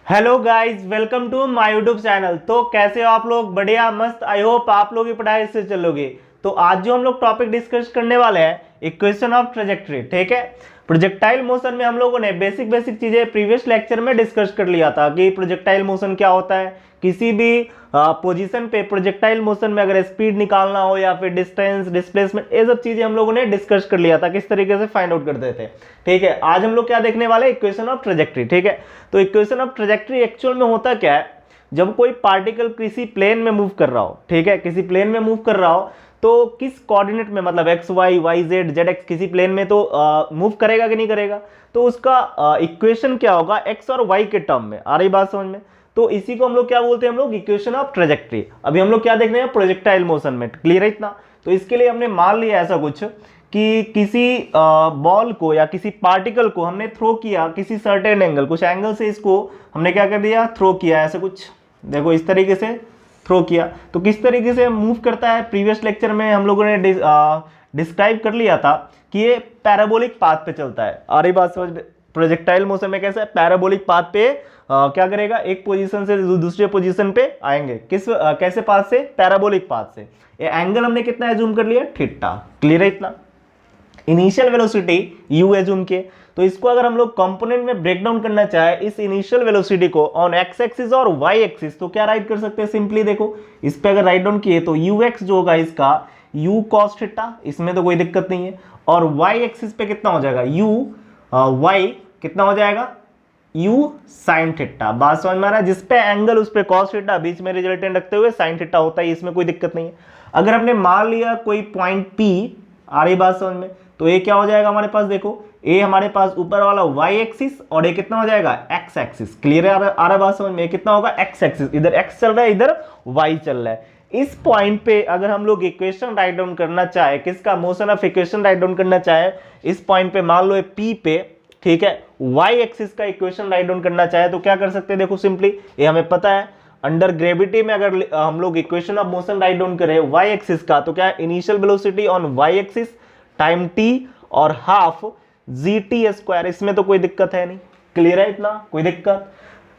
Hello guys, welcome to my YouTube channel. तो कैसे हो आप लोग? बढ़िया, मस्त। आई होप आप लोग की पढ़ाई से चलोगे। तो आज जो हम लोग टॉपिक डिस्कस करने वाले हैं, इक्वेशन ऑफ ट्रेजेक्टरी। ठीक है, प्रोजेक्टाइल मोशन में हम लोगों ने बेसिक बेसिक चीजें प्रीवियस लेक्चर में डिस्कस कर लिया था कि प्रोजेक्टाइल मोशन क्या होता है, किसी भी पोजीशन पे प्रोजेक्टाइल मोशन में अगर स्पीड निकालना हो या फिर डिस्टेंस, डिस्प्लेसमेंट, ये सब चीजें हम लोगों ने डिस्कस कर लिया था, किस तरीके से फाइंड आउट करते थे। ठीक है, आज हम लोग क्या देखने वाले, इक्वेशन ऑफ ट्रेजेक्टरी। ठीक है, तो इक्वेशन ऑफ ट्रेजेक्टरी एक्चुअल में होता क्या है, जब कोई पार्टिकल किसी प्लेन में मूव कर रहा हो, ठीक है, किसी प्लेन में मूव कर रहा हो, तो किस कोऑर्डिनेट में, मतलब x y, y z, z x, किसी प्लेन में तो मूव करेगा कि नहीं करेगा, तो उसका इक्वेशन क्या होगा, एक्स और वाई के टर्म में। आ रही बात समझ में? तो इसी को हम लोग क्या बोलते हैं, हम लोग इक्वेशन ऑफ ट्रेजेक्टरी। अभी हम लोग क्या देख रहे हैं, प्रोजेक्टाइल मोशन में। क्लियर है इतना? तो इसके लिए हमने मान लिया ऐसा कुछ कि किसी बॉल को या किसी पार्टिकल को हमने थ्रो किया किसी सर्टेन एंगल, कुछ एंगल से इसको हमने क्या कर दिया, थ्रो किया, ऐसा कुछ। देखो इस तरीके से थ्रो किया, तो किस तरीके से मूव करता है, प्रीवियस लेक्चर में हम लोगों ने डिस्क्राइब कर लिया था कि ये पैराबोलिक पाथ पे चलता है। आ रही बात समझ में? प्रोजेक्टाइल मोशन में कैसा है, पैराबोलिक पाथ पे क्या करेगा, एक पोजीशन से दूसरे पोजीशन पे आएंगे। कैसे पाथ से, पैराबोलिक पाथ से। ये एंगल हमने कितना एज्यूम कर लिया, थीटा। क्लियर है इतना? इनिशियल वेलोसिटी u एज्यूम किए, तो इसको अगर हम लोग कंपोनेंट में ब्रेक डाउन करना चाहे, इस इनिशियल वेलोसिटी को ऑन एक्स एक्सिस और वाई एक्सिस, तो क्या राइट कर सकते हैं, सिंपली देखो इस पे अगर राइट डाउन किए तो ux जो होगा इसका u cos थीटा, इसमें तो कोई दिक्कत नहीं है। और y एक्सिस पे कितना हो जाएगा, y कितना हो जाएगा, u sin थीटा। बात समझ में आ रहा है? जिस पे एंगल उस पे cos थीटा, बीच में रिजल्टेंट रखते हुए sin थीटा होता है, इसमें कोई दिक्कत नहीं है। अगर हमने मान लिया कोई पॉइंट P, आ रही बात समझ में, तो ये क्या हो जाएगा हमारे पास, देखो ये हमारे पास ऊपर वाला y एक्सिस और ये कितना हो जाएगा, x एक्सिस। क्लियर है? आ रहा बात समझ में? कितना होगा, x एक्सिस, इधर x चल रहा है, इधर y चल रहा है। इस पॉइंट पे अगर हम लोग इक्वेशन राइट डाउन करना चाहे, किसका, motion of equation write down करना चाहे, इस पॉइंट पे मान लो P पे, ठीक है, y एक्सिस का इक्वेशन राइट डाउन करना चाहे तो क्या कर सकते हैं, देखो सिंपली ये हमें पता है, अंडर ग्रेविटी में अगर हम लोग equation of motion write down करें y एक्सिस का, तो क्या है, initial velocity on y axis time t और हाफ gt स्क्वायर। इसमें तो कोई दिक्कत है नहीं। क्लियर है इतना? कोई दिक्कत?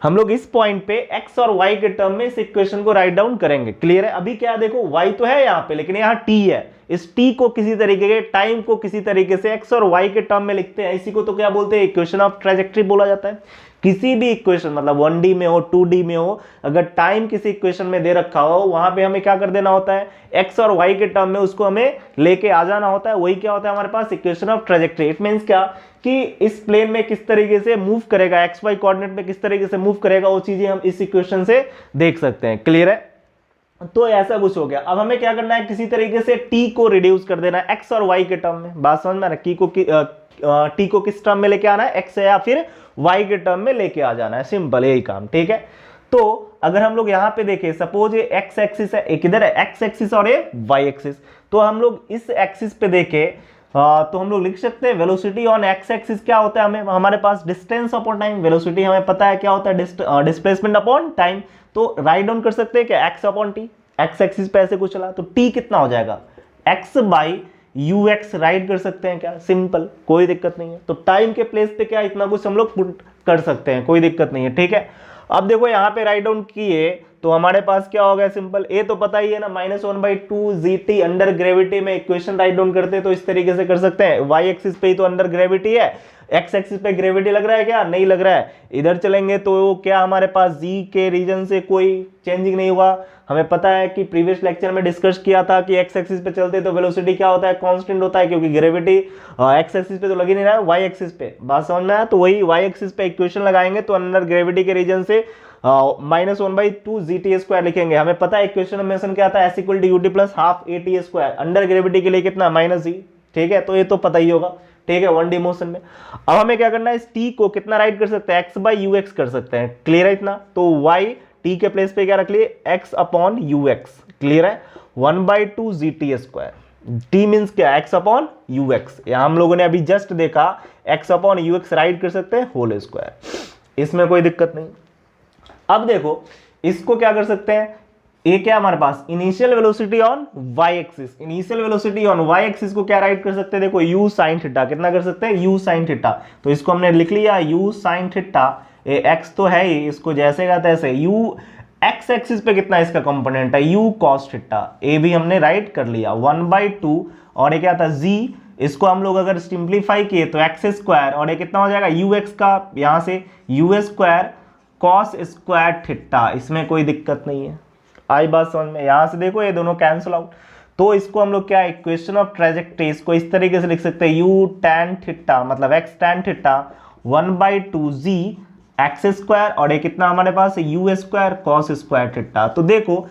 हम लोग इस पॉइंट पे x और y के टर्म में इस इक्वेशन को राइट डाउन करेंगे। क्लियर है? अभी क्या देखो, y तो है यहाँ पे, लेकिन यहाँ t है। इस t को किसी तरीके के, टाइम को किसी तरीके से x और y के टर्म में लिखते हैं। इसी को तो क्या बोलते हैं, इक्वेशन ऑफ ट्रेजेक्टरी बोला जाता है। किसी भी इक्वेशन, मतलब 1D में हो, 2D में हो, अगर टाइम किसी इक्वेशन में दे रखा हो, वहां पे हमें क्या कर देना होता है, x और y के टर्म में उसको हमें लेके आ जाना होता है। वही क्या होता है हमारे पास, equation of trajectory. It means क्या, कि इस प्लेन में किस तरीके से मूव करेगा, एक्स वाई कोऑर्डिनेट में किस तरीके से मूव करेगा, वो चीजें हम इस इक्वेशन से देख सकते हैं। क्लियर है? तो ऐसा कुछ हो गया। अब हमें क्या करना है, किसी तरीके से t को रिड्यूस कर देना है x और y के टर्म में। बात समझ में आ रहा है? t को किस टर्म में लेके आना है, x या फिर y के टर्म में लेके आ जाना है। सिंपल यही काम। ठीक है, तो अगर हम लोग यहां पे देखें, सपोज ये x एक्सिस है, एक इधर है x एक्सिस और ये y एक्सिस, तो हम लोग इस एक्सिस पे देखें तो हम लोग लिख सकते हैं वेलोसिटी ऑन एक्स एक्सिस क्या होता है, हमें हमारे पास डिस्टेंस अपॉन टाइम। वेलोसिटी हमें पता है क्या होता है, डिस्प्लेसमेंट अपॉन टाइम। तो राइट डाउन कर सकते हैं क्या, x upon T. X axis पे ऐसे कुछ चला तो टी कितना हो जाएगा, x by you x right कर सकते हैं क्या, सिंपल, कोई दिक्कत नहीं है। तो टाइम के प्लेस पे क्या, इतना कुछ हम लोग पुट कर सकते हैं, कोई दिक्कत नहीं है। ठीक है, अब देखो यहाँ पे राइट डाउन किए तो हमारे पास क्या हो गया, सिंपल, ए तो पता ही है ना, -1/2 GT अंडर ग्रेविटी में इक्वेशन राइट डाउन करते हैं तो इस तरीके से कर सकते हैं। वाई एक्सिस पे ही तो अंडर ग्रेविटी है, एक्स एक्सिस पे ग्रेविटी लग रहा है क्या, नहीं लग रहा है। इधर चलेंगे तो क्या हमारे पास जी के रीजन से कोई चेंजिंग नहीं हुआ। हमें पता है कि प्रीवियस लेक्चर में डिस्कस किया था कि एक्स एक्सिस पे चलते तो वेलोसिटी क्या होता है, कांस्टेंट होता है, क्योंकि ग्रेविटी एक्स एक्सिस पे तो लग ही नहीं रहा है, वाई एक्सिस पे। बात समझ में आया? तो वही वाई एक्सिस पे इक्वेशन लगाएंगे तो अंडर ग्रेविटी के रीजन से -1/2 GT स्क्वायर लिखेंगे। हमें पता है इक्वेशन में क्या था, S = UT + ½ AT square. Under gravity के लिए कितना, -g। ठीक है, तो ये तो पता ही होगा। ठीक है, 1D मोशन में अब हमें क्या करना है, इस t को कितना राइट कर सकते हैं, x/ux कर सकते हैं। क्लियर है इतना? तो y t के प्लेस पे क्या रख लिए, x/ux। क्लियर है? 1/2 GT स्क्वायर। t मीन्स क्या, x/ux। यहां हम लोगों ने अभी जस्ट देखा x/ux राइट कर सकते हैं होल स्क्वायर, इसमें कोई दिक्कत नहीं। अब देखो इसको क्या कर सकते हैं, ये क्या हमारे पास, initial velocity on y axis. Initial velocity on y axis को क्या राइट कर सकते हैं, देखो u sin थीटा। कितना कर सकते हैं, u sin थीटा। तो इसको हमने लिख लिया u sin थीटा ये x तो है ही, इसको जैसे का तैसे u x एक्सिस पे कितना इसका कंपोनेंट है u cos थीटा, ए भी हमने राइट कर लिया 1/2 और ये क्या था z, इसको हम लोग अगर सिंप्लीफाई किए तो एक्स स्क्वायर और ये कितना हो जाएगा यू एक्स का यहाँ से you square cos square theta, इसमें कोई दिक्कत नहीं है। आई बात समझ में? यहाँ से देखो ये दोनों कैंसिल आउट, तो इसको हम लोग क्या इक्वेशन ऑफ ट्रेजेक्ट्री इसको इस तरीके से लिख सकते हैं यू टैन थीटा मतलब x tan theta 1/2 g x square और ये कितना हमारे पास u square cos square theta. तो देखो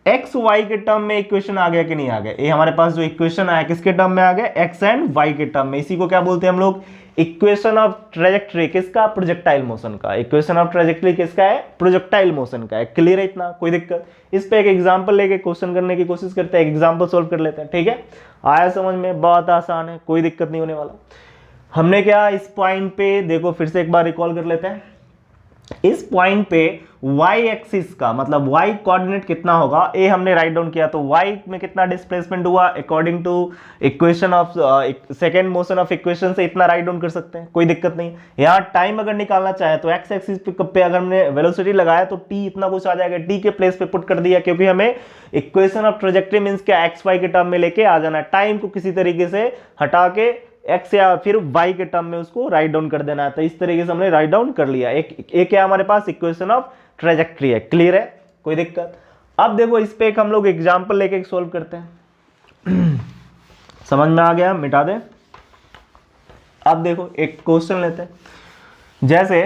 एक्स वाई के टर्म में इक्वेशन आ गया कि नहीं आ गया, ये हमारे पास जो इक्वेशन आया किसके टर्म में आ गया, एक्स एंड वाई के टर्म में। इसी को क्या बोलते हैं हम लोग, इक्वेशन ऑफ ट्रेजेक्ट्री किसका, प्रोजेक्टाइल मोशन का। इक्वेशन ऑफ ट्रेजेक्ट्री किसका है, प्रोजेक्टाइल मोशन का है। क्लियर है इतना, कोई दिक्कत? इस पे एक एग्जांपल लेके क्वेश्चन करने की कोशिश करते हैं, एग्जांपल सॉल्व कर लेते हैं। ठीक है, आया समझ में? बहुत आसान है, कोई दिक्कत नहीं होने वाला। हमने क्या इस पॉइंट पे देखो फिर से एक बार रिकॉल कर लेते हैं। इस पॉइंट पे y एक्सिस का मतलब y कोऑर्डिनेट कितना होगा, ए हमने राइट डाउन किया, तो y में कितना डिस्प्लेसमेंट हुआ according to equation of second motion of equation से इतना राइट डाउन कर सकते हैं, कोई दिक्कत नहीं। यहाँ टाइम अगर निकालना चाहे तो x एक्सिस पे अगर हमने वेलोसिटी लगाया तो t इतना कुछ आ जाएगा, t के प्लेस पे पुट कर दिया, क्योंकि हमें इक्वेशन ऑफ ट्रेजेक्ट्री मींस क्या एक्स वाई के टर्म में लेके आ जाना है, टाइम को किसी तरीके से हटा के x या फिर y के टर्म में उसको राइट डाउन कर देना है। तो इस तरीके से हमने राइट डाउन कर लिया। एक क्या हमारे पास इक्वेशन ऑफ ट्रेजेक्ट्री है। क्लियर है, कोई दिक्कत? अब देखो इस पे एक हम लोग एग्जांपल लेके सॉल्व करते हैं। समझ में आ गया, मिटा दे। अब देखो एक क्वेश्चन लेते हैं, जैसे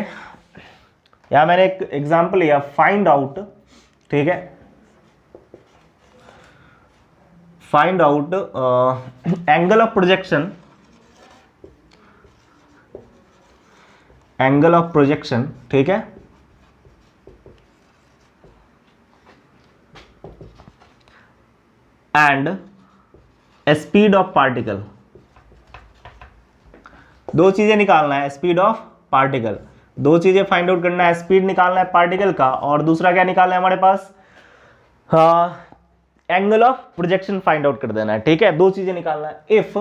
यहां मैंने एक एग्जांपल लिया, फाइंड आउट, ठीक है, find out angle of projection, angle of projection, ठीक है, एंड स्पीड ऑफ पार्टिकल। दो चीजें निकालना है, स्पीड ऑफ पार्टिकल, दो चीजें फाइंड आउट करना है, स्पीड निकालना है पार्टिकल का और दूसरा क्या निकालना है हमारे पास, angle of projection find out कर देना है। ठीक है, दो चीजें निकालना है। इफ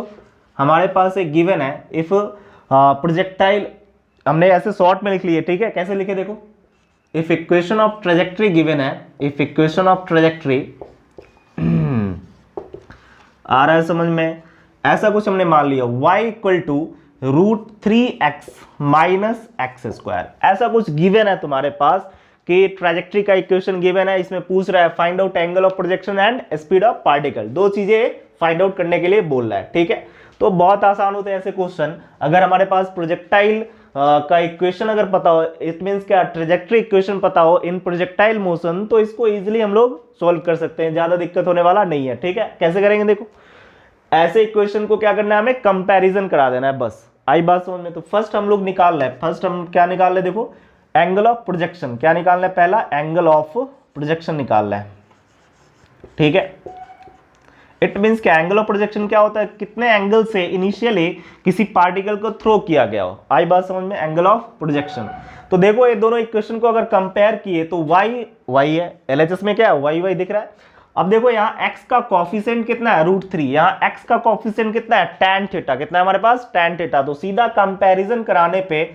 हमारे पास एक गिवन है, इफ प्रोजेक्टाइल, हमने ऐसे शॉर्ट में लिख लिए, ठीक है, कैसे लिखे देखो, if equation of trajectory given है, इफ इक्वेशन ऑफ ट्रेजेक्ट्री आ रहा है समझ में, ऐसा कुछ हमने मान लिया y equal to √3x minus x square, ऐसा कुछ गिवन है तुम्हारे पास कि ट्रेजेक्ट्री का इक्वेशन गिवन है, इसमें पूछ रहा है find out angle of projection and speed of particle, दो चीजें फाइंड आउट करने के लिए बोल रहा है। ठीक है, तो बहुत आसान होते हैं ऐसे क्वेश्चन। अगर हमारे पास प्रोजेक्टाइल का इक्वेशन अगर पता हो, इट मींस क्या, ट्रेजेक्ट्री इक्वेशन पता हो इन प्रोजेक्टाइल मोशन, तो इसको इजीली हम लोग सॉल्व कर सकते हैं, ज्यादा दिक्कत होने वाला नहीं है। ठीक है, कैसे करेंगे देखो, ऐसे इक्वेशन को क्या करना है, हमें कंपैरिजन करा देना है, बस। आई बात समझ में? तो फर्स्ट हम लोग निकाल रहे हैं, फर्स्ट हम क्या निकाल रहे हैं देखो, एंगल ऑफ प्रोजेक्शन, क्या निकालना है, पहला एंगल ऑफ प्रोजेक्शन निकाल रहे हैं। ठीक है, इट मींस क्या, एंगल ऑफ प्रोजेक्शन क्या होता है, कितने एंगल से इनिशियली किसी पार्टिकल को थ्रो किया गया हो। आई बात समझ में, एंगल ऑफ प्रोजेक्शन। तो देखो ये दोनों इक्वेशन को अगर कंपेयर किए तो y है, LHS में क्या है, y दिख रहा है। अब देखो यहाँ x का कॉफिशिएंट कितना है, √3, यहाँ x का कॉफिशिएंट कितना है, tan थीटा, कितना है हमारे पास, tan थीटा। तो सीधा कंपैरिजन कराने पे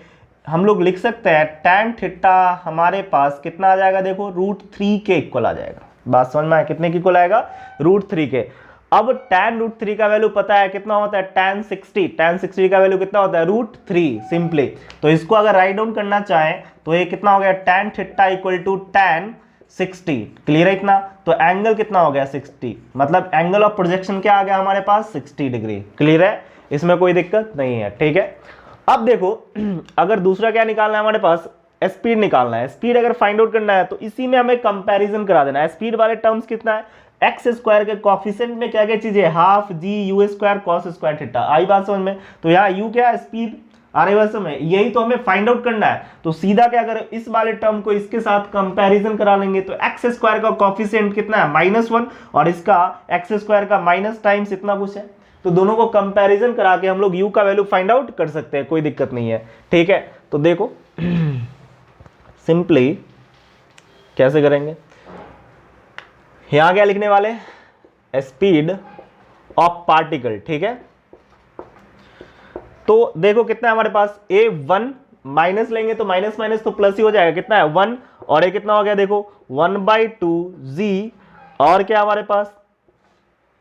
हम लोग लिख सकते हैं tan थीटा हमारे पास कितना आ जाएगा देखो, √3 के इक्वल आ जाएगा। बात समझ में आया, कितने के इक्वल आएगा, √3 के। अब tan √3 का वैल्यू पता है कितना होता है, tan 60 का वैल्यू कितना होता है, √3 सिंपली। तो इसको अगर राइट डाउन करना चाहें तो ये कितना हो गया, tan theta equal to tan 60। Clear है इतना? तो एंगल कितना हो गया, 60, मतलब एंगल ऑफ प्रोजेक्शन क्या आ गया हमारे पास, 60 डिग्री। क्लियर है, इसमें कोई दिक्कत नहीं है। ठीक है, अब देखो अगर दूसरा क्या निकालना है हमारे पास, स्पीड निकालना है। स्पीड अगर फाइंड आउट करना है तो इसी में हमें कंपैरिजन करा देना है। स्पीड वाले टर्म्स कितना है, एक्स स्क्वायर के कॉफिशिएंट में क्या क्या चीजें, half g u square cos square theta. आई बात समझ में? तो यहाँ यू क्या है, स्पीड, आरएमएस में, यही तो हमें फाइंड आउट करना है। तो सीधा क्या करें, इस वाले टर्म को इसके साथ कंपैरिजन करा लेंगे। तो एक्स स्क्वायर का कॉफिशिएंट कितना है, -1, और इसका एक्स स्क्वायर का माइनस टाइम्स इतना कुछ है। तो दोनों को कंपैरिजन करा के हम लोग यू का वैल्यू फाइंड आउट कर सकते हैं, कोई दिक्कत नहीं है। ठीक है, तो देखो सिंपली कैसे करेंगे, यहां क्या लिखने वाले, स्पीड ऑफ पार्टिकल। ठीक है, तो देखो कितना है हमारे पास, a1 माइनस लेंगे तो माइनस माइनस तो प्लस ही हो जाएगा, कितना है 1, और ये कितना हो गया देखो 1/2 और क्या हमारे पास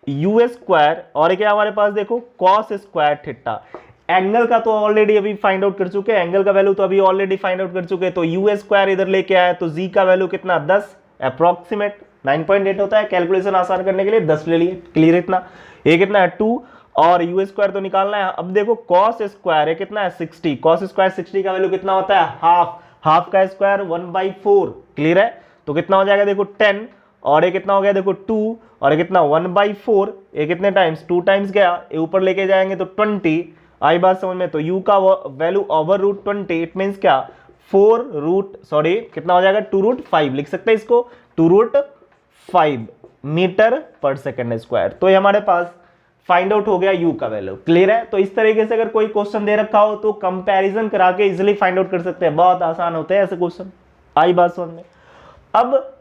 यू स्क्वायर, और क्या हमारे पास देखो कॉस स्क्वायर थीटा। एंगल का तो ऑलरेडी अभी फाइंड आउट कर चुके हैं, एंगल का वैल्यू तो अभी ऑलरेडी फाइंड आउट कर चुके हैं, तो यू स्क्वायर इधर लेके आया तो जी का वैल्यू कितना 10, अप्रोक्सीमेट 9.8 होता है, कैलकुलेशन आसान करने के लिए 10 ले लिए, क्लियर। इतना ये कितना है 2 और यू स्क्वायर तो निकालना है। अब देखो कॉस स्क्वायर है कितना है 60, कॉस स्क्वायर 60 का वैल्यू कितना होता है हाफ, हाफ का स्क्वायर 1/4, क्लियर है। तो कितना हो जाएगा देखो 10 और ये कितना हो गया देखो 2 और ये कितना 1/4, ये कितने टाइम्स 2 टाइम्स गया, ये ऊपर लेके जाएंगे तो 20, आई बात समझ में। तो u का value over root 20, it means क्या 4 कितना हो जाएगा 2√5 लिख सकते हैं इसको, 2√5 मीटर पर सेकेंड स्क्वायर। तो ये हमारे पास फाइंड आउट हो गया u का वैल्यू, क्लियर है। तो इस तरीके से अगर कोई क्वेश्चन दे रखा हो तो कंपैरिजन करा के इजिली फाइंड आउट कर सकते हैं, बहुत आसान होते हैं ऐसे क्वेश्चन, आई बात समझ में। अब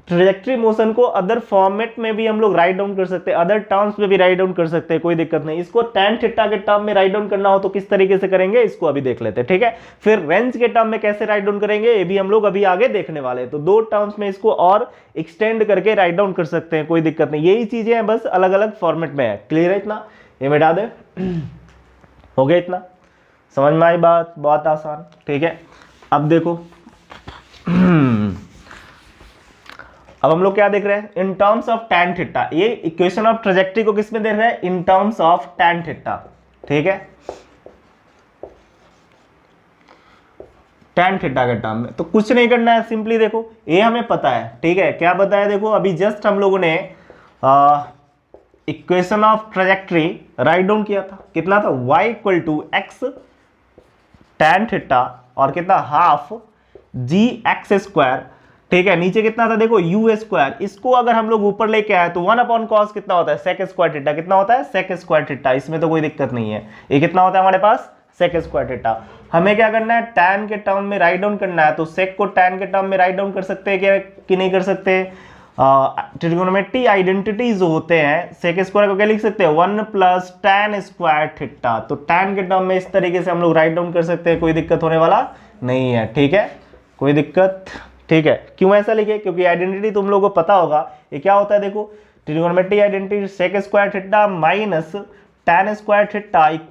ट्रैजेक्टरी मोशन को अदर फॉर्मेट में भी हम लोग राइट डाउन कर सकते हैं, अदर टर्म्स में भी राइट डाउन कर सकते हैं, कोई दिक्कत नहीं। इसको tan थीटा के टर्म में राइट डाउन करना हो तो किस तरीके से करेंगे इसको अभी देख लेते हैं, ठीक है। फिर रेंज के टर्म में कैसे राइट डाउन करेंगे ये भी हम लोग अभी आगे देखने वाले हैं। तो 2 टर्म्स में इसको और एक्सटेंड करके राइट डाउन कर सकते हैं, कोई दिक्कत नहीं। यही चीजें हैं, बस अलग अलग फॉर्मेट में है, क्लियर है। इतना ये मिटा दे, हो गया, इतना समझ में आई बात, बहुत आसान, ठीक है। अब देखो अब हम लोग क्या देख रहे हैं in terms of tan theta, ये इक्वेशन ऑफ ट्रैजेक्टरी को किसमें देख रहे हैं in terms of tan theta, ठीक है, tan थीटा के टर्म में। तो कुछ नहीं करना है, सिंपली देखो ये हमें पता है, ठीक है। क्या पता है देखो, अभी जस्ट हम लोगों ने equation of trajectory write down किया था, कितना था y = x tan थीटा और कितना हाफ gx स्क्वायर, ठीक है। नीचे कितना था देखो यू स्क्वायर, इसको अगर हम लोग ऊपर लेके आए तो 1/cos कितना होता है सेक स्क्वायर थीटा, कितना होता है सेक स्क्वायर थीटा, इसमें तो कोई दिक्कत नहीं है। ये कितना होता है हमारे पास सेक स्क्वायर थीटा। हमें क्या करना है tan के टर्म में राइट डाउन करना है, तो सेक को tan के टर्म में राइट डाउन कर सकते हैं क्या कि नहीं कर सकते। ट्रिगोनोमेट्री आइडेंटिटी जो होते हैं सेक स्क्वायर को क्या लिख सकते हैं 1 + tan स्क्वायर थीटा। तो tan के टर्म में इस तरीके से हम लोग राइट डाउन कर सकते हैं, कोई दिक्कत होने वाला नहीं है, ठीक है, कोई दिक्कत, ठीक है। क्यों ऐसा लिखे, क्योंकि आइडेंटिटी तुम लोगों को पता होगा ये क्या होता है देखो, trigonometry identity sec square theta minus tan square theta =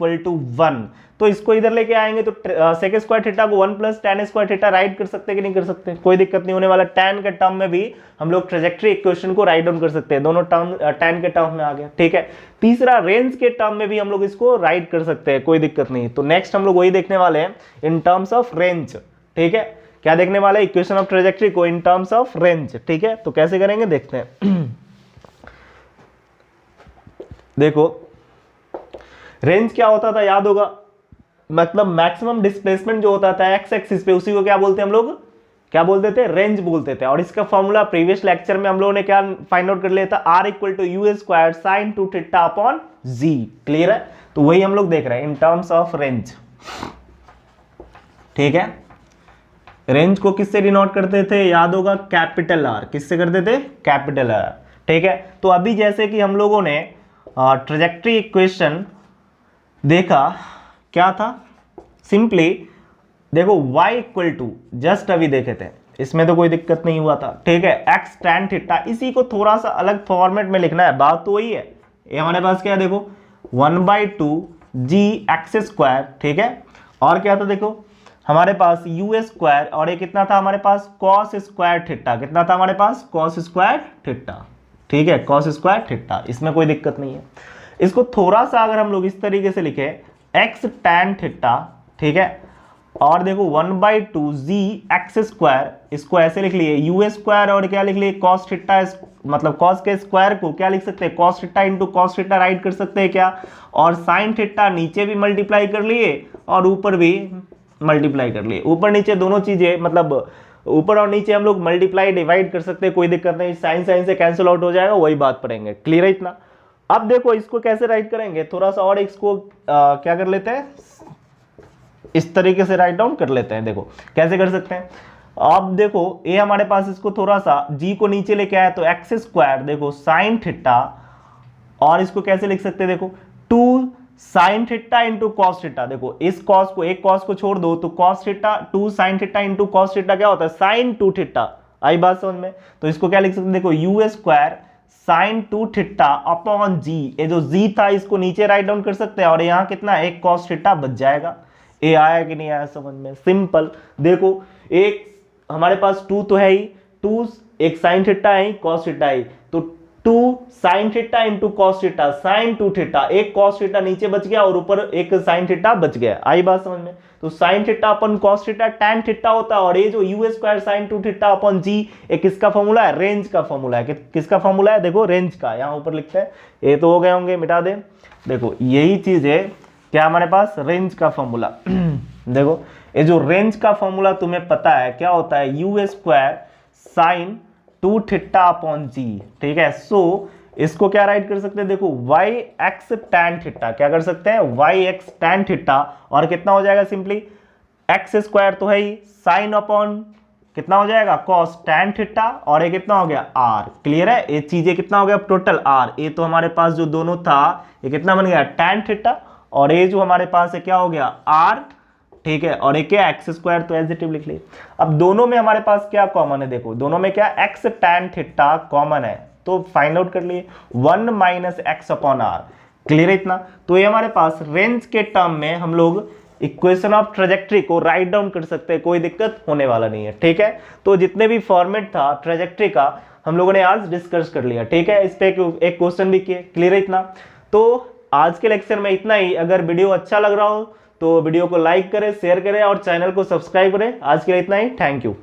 1। तो इसको इधर लेके आएंगे तो सेक स्क्वायर थीटा को 1 + tan स्क्वायर थीटा राइट कर सकते हैं कि नहीं कर सकते, कोई दिक्कत नहीं होने वाला। tan के टर्म में भी हम लोग ट्रैजेक्टरी इक्वेशन को राइट डाउन कर सकते हैं, दोनों टर्म tan के टर्म में आ गया, ठीक है। तीसरा रेंज के टर्म में भी हम लोग इसको राइट कर सकते हैं, कोई दिक्कत नहीं। तो नेक्स्ट हम लोग वही देखने वाले हैं इन टर्म्स ऑफ रेंज, ठीक है। क्या देखने वाले इक्वेशन ऑफ ट्रैजेक्टरी को इन टर्म्स ऑफ रेंज, ठीक है। तो कैसे करेंगे देखते हैं। देखो रेंज क्या होता था याद होगा, मतलब मैक्सिमम डिस्प्लेसमेंट जो होता था एक्स एक्सिस पे, उसी को क्या बोलते हैं हम लोग, क्या बोलते थे रेंज बोलते थे। और इसका फॉर्मूला प्रीवियस लेक्चर में हम लोगों ने क्या फाइंड आउट कर लिया था r = u² sin 2θ/g, clear है। तो वही हम लोग देख रहे हैं इन टर्म्स ऑफ रेंज, ठीक है। रेंज को किससे डिनोट करते थे याद होगा कैपिटल R, किससे करते थे कैपिटल R, ठीक है। तो अभी जैसे कि हम लोगों ने ट्रैजेक्टरी इक्वेशन देखा क्या था, सिंपली देखो y = जस्ट अभी देखे थे, इसमें तो कोई दिक्कत नहीं हुआ था, ठीक है, x tan थीटा। इसी को थोड़ा सा अलग फॉर्मेट में लिखना है, बात तो वही है। ये हमारे पास क्या है देखो 1/2 gx², ठीक है। और क्या था देखो हमारे पास यू स्क्वायर और ये कितना था हमारे पास कॉस स्क्वायर थीटा, कितना था हमारे पास कॉस स्क्वायर थीटा, ठीक है, कॉस स्क्वायर थीटा, इसमें कोई दिक्कत नहीं है। इसको थोड़ा सा अगर हम लोग इस तरीके से लिखे x tan थीटा, ठीक है, और देखो 1/2 gx², इसको ऐसे लिख लिए यू स्क्वायर और क्या लिख लिए कॉस थीटा, मतलब कॉस के स्क्वायर को क्या लिख सकते हैं cos theta × cos theta right कर सकते हैं क्या, और साइन थीटा नीचे भी मल्टीप्लाई कर लिए और ऊपर भी मल्टीप्लाई कर लिए, ऊपर नीचे दोनों चीजें, मतलब ऊपर और नीचे हम लोग मल्टीप्लाई डिवाइड कर सकते हैं, कोई दिक्कत नहीं, साइन साइन से कैंसिल आउट हो जाएगा, वही बात पढ़ेंगे, क्लियर है इतना। अब देखो इसको कैसे राइट करेंगे, थोड़ा सा और इसको क्या कर लेते हैं इस तरीके से राइट डाउन कर लेते हैं। देखो कैसे कर सकते हैं, अब देखो ये हमारे पास इसको थोड़ा सा g को नीचे लेके आया तो x² देखो साइन थीटा, और इसको कैसे लिख सकते हैं देखो 2 sine theta into cos theta. देखो इस कॉस को, एक कॉस को छोड़ दो तो cos theta, 2 sine theta into cos theta क्या होता है, साइन 2 थीटा। आई बात समझ में? तो इसको क्या लिख सकते हैं, देखो u square sine 2 theta upon g, ये जो जी था इसको नीचे राइट डाउन कर सकते हैं और यहाँ कितना, एक कॉस थीटा बच जाएगा। ये आया कि नहीं आया समझ में? सिंपल। देखो एक हमारे पास 2 तो है ही, 2 एक साइन थीटा है, कॉस थीटा है, तो 2 sine theta into cos theta, sine 2 theta, एक कॉस थीटा नीचे बच गया और ऊपर एक साइन थीटा बच गया। आई बात समझ में? तो साइन थीटा अपन कॉस थीटा टैन थीटा होता है और ये जो यू स्क्वायर साइन 2 थीटा अपन जी, एक किसका फॉर्मूला है, रेंज का फॉर्मूला है। किसका फॉर्मूला है, देखो रेंज का, यहाँ ऊपर लिखते हैं। ये तो हो गए होंगे, मिटा दे। देखो यही चीज है क्या हमारे पास, रेंज का फॉर्मूला। देखो ये जो रेंज का फॉर्मूला तुम्हें पता है क्या होता है, u square sine 2 theta upon g, ठीक है। सो इसको क्या राइट कर सकते हैं, देखो वाई एक्स टैन थीटा, क्या कर सकते हैं, वाई एक्स टैन थीटा, और कितना हो जाएगा, सिंपली एक्स स्क्वायर तो है ही, साइन अपॉन कितना हो जाएगा, कॉस टैन थीटा, और ये कितना हो गया, आर। क्लियर है? ये चीजें कितना हो गया टोटल, आर। ये तो हमारे पास जो दोनों था ये कितना बन गया, टैन थीटा, और ये जो हमारे पास है क्या हो गया, आर, ठीक है। और एक क्या, एक्स स्क्वायर, तो एज इट इज लिख लिए। अब दोनों में हमारे पास क्या कॉमन है, देखो दोनों में क्या, एक्स टैन थीटा कॉमन है, तो फाइंड आउट कर लिए 1 minus x upon r. Clear है इतना? तो ये हमारे पास रेंज के टर्म में हम लोग इक्वेशन ऑफ ट्रेजेक्ट्री को राइट डाउन कर सकते हैं, कोई दिक्कत होने वाला नहीं है, ठीक है। तो जितने भी फॉर्मेट था ट्रेजेक्ट्री का हम लोगों ने आज डिस्कस कर लिया, ठीक है। इस पे एक क्वेश्चन भी किए। क्लियर है इतना? तो आज के लेक्चर में इतना ही। अगर वीडियो अच्छा लग रहा हो तो वीडियो को लाइक करें, शेयर करें और चैनल को सब्सक्राइब करें। आज के लिए इतना ही, थैंक यू।